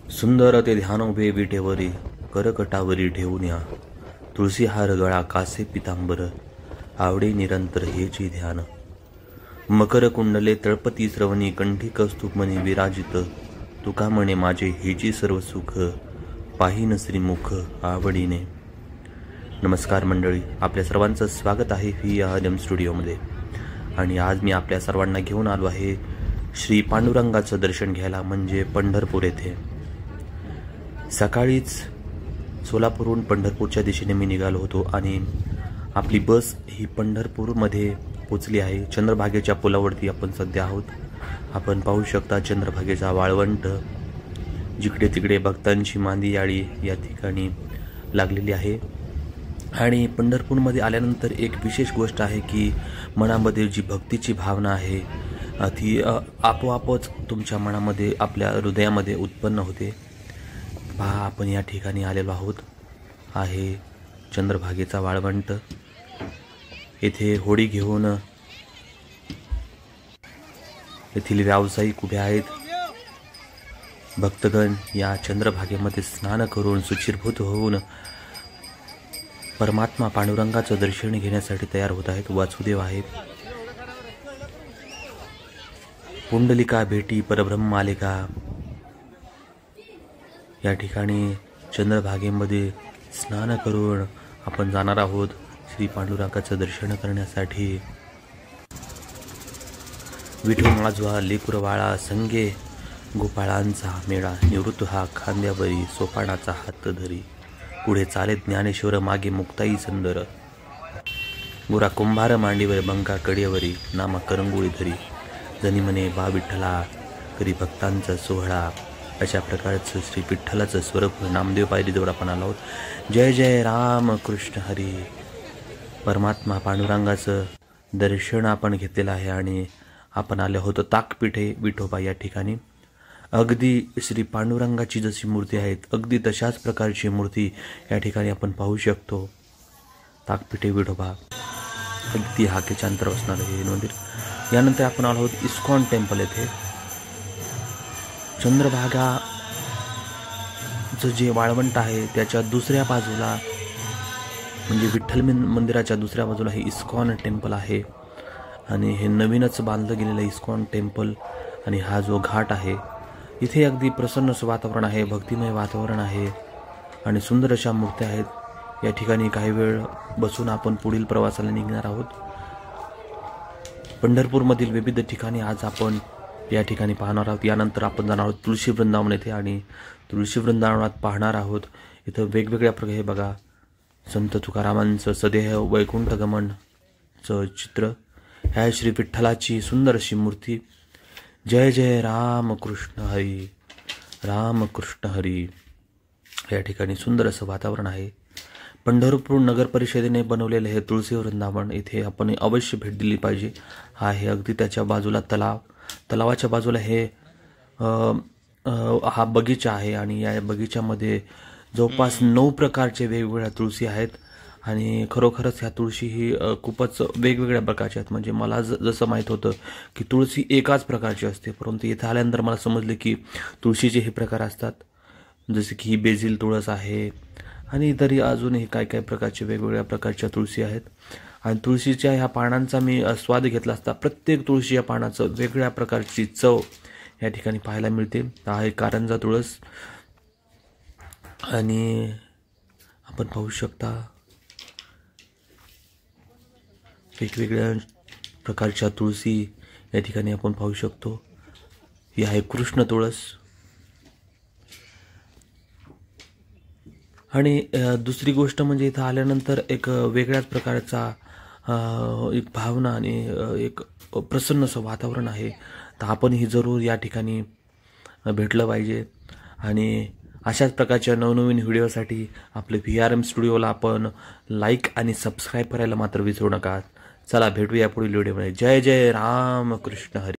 सुंदर ते ध्यान उभे विटेवरी करकटावरी ठेवून या तुळसी हार गळा कासे पितांबर आवडे निरंतर हेची ध्यान मकर कुंडले तळपती श्रवणी कंठी कौस्तुभमणी विराजित तुका म्हणे माझे हेची सर्व सुख पाहिन श्रीमुख आवडीने. नमस्कार मंडळी, आपल्या सर्वांचं स्वागत आहे VRM स्टुडिओमध्ये. आणि आज मी आपल्या सर्वांना घेऊन आलो आहे श्री पांडुरंगाचं दर्शन घ्यायला, म्हणजे पंढरपूर येथे. सकाळीच सोलापूरहून पंढरपूरच्या दिशेने मी निघालो होतो आणि आपली बस ही पंढरपूरमध्ये पोचली आहे. चंद्रभागेच्या पुलावरती आपण सध्या आहोत. आपण पाहू शकता चंद्रभागेचा वाळवंट, जिकडे तिकडे भक्तांची मांदी याळी या ठिकाणी लागलेली आहे. आणि पंढरपूरमध्ये आल्यानंतर एक विशेष गोष्ट आहे की मनामध्ये जी भक्तीची भावना आहे ती आपोआपच तुमच्या मनामध्ये, आपल्या हृदयामध्ये उत्पन्न होते. पहा, आपण या ठिकाणी आलेलो आहोत. आहे चंद्रभागेचा वाळवंट. येथे होडी घेऊन येथील व्यावसायिक उभे आहेत. भक्तगण या चंद्रभागेमध्ये स्नान करून शुचिर्भूत होऊन परमात्मा पांडुरंगाचं दर्शन घेण्यासाठी तयार होत आहेत. वासुदेव आहेत. पुंडलिका भेटी परब्रह्म मालिका या ठिकाणी चंद्रभागेमध्ये स्नान करून आपण जाणार आहोत श्री पांडुरंगाचं दर्शन करण्यासाठी. विठू माझवा लेकुरवाळा संगे गोपाळांचा मेळा, निवृत्त हा खांद्यावरी सोपानाचा हात धरी, पुढे चाले ज्ञानेश्वर मागे मुक्ताई सुंदर, गोरा कुंभार मांडीवर बंका कडेवरी, नामा करंगुळी धरी, जनी म्हणे बा विठ्ठला करी भक्तांचा सोहळा. अशा प्रकारचं श्री विठ्ठलाचं स्वरूप नामदेव पायरीजवळ आपण आलो आहोत. जय जय राम कृष्ण हरी. परमात्मा पांडुरंगाचं दर्शन आपण घेतलेलं आहे आणि आपण आले होतो ताकपिठे विठोबा या ठिकाणी. अगदी श्री पांडुरंगाची जशी मूर्ती आहे अगदी तशाच प्रकारची मूर्ती या ठिकाणी आपण पाहू शकतो. ताकपिठे विठोबा अगदी हाकेच्या अंतर असणार हे मंदिर. यानंतर आपण आलो आहोत इस्कॉन टेम्पल येथे. चंद्रभागाचं जे वाळवंट आहे त्याच्या दुसऱ्या बाजूला, म्हणजे विठ्ठल मंदिराच्या दुसऱ्या बाजूला हे इस्कॉन टेम्पल आहे. आणि हे नवीनच बांधलं गेलेलं इस्कॉन टेम्पल. आणि हा जो घाट आहे इथे अगदी प्रसन्न वातावरण आहे, भक्तिमय वातावरण आहे आणि सुंदर अशा मूर्त्या आहेत. या ठिकाणी काही वेळ बसून आपण पुढील प्रवासाला निघणार आहोत. पंढरपूरमधील विविध ठिकाणी आज आपण या ठिकाणी पाहणार आहोत. यानंतर आपण जाणार आहोत तुळशी वृंदावन येथे आणि तुळशी वृंदावनात पाहणार आहोत. इथं वेगवेगळ्या प्रकारे बघा संत तुकारामांचं सदेह वैकुंठ गमनचं चित्र. ह्या श्री विठ्ठलाची सुंदर अशी मूर्ती. जय जय राम कृष्ण हरी, राम कृष्ण हरी. या ठिकाणी सुंदर असं वातावरण आहे. पंढरपूर नगर परिषदेने बनवलेलं हे तुळशी वृंदावन इथे आपण अवश्य भेट दिली पाहिजे. हा आहे अगदी त्याच्या बाजूला तलाव. तलावाच्या बाजूला हे हा बगीचा आहे आणि या बगीच्यामध्ये जवळपास 9 प्रकारचे वेगवेगळ्या तुळशी आहेत. आणि खरोखरच ह्या तुळशी ही खूपच वेगवेगळ्या प्रकारच्या आहेत. म्हणजे मला जसं माहीत होतं की तुळशी एकाच प्रकारची असते, परंतु इथं आल्यानंतर मला समजले की तुळशीचे हे प्रकार असतात. जसे की ही बेजिल तुळस आहे आणि तरी अजूनही काय काय प्रकारचे वेगवेगळ्या प्रकारच्या तुळशी आहेत. आणि तुळशीच्या ह्या पानांचा मी स्वाद घेतला असता. प्रत्येक तुळशी या पानाचं वेगळ्या प्रकारची चव या ठिकाणी पाहायला मिळते. हा आहे कारंजा तुळस. आणि आपण पाहू शकता वेगवेगळ्या प्रकारच्या तुळशी या ठिकाणी आपण पाहू शकतो. ही आहे कृष्ण तुळस. आणि दुसरी गोष्ट म्हणजे इथं आल्यानंतर एक वेगळ्याच प्रकारचा एक भावना आणि एक प्रसन्न असं वातावरण आहे. तर आपणही जरूर या ठिकाणी भेटलं पाहिजे. आणि अशाच प्रकारच्या नवनवीन व्हिडिओसाठी आपलं VRM स्टुडिओला आपण लाईक आणि सबस्क्राईब करायला मात्र विसरू नका. चला भेटूया पुढील व्हिडिओमध्ये. जय जय राम कृष्ण हरी.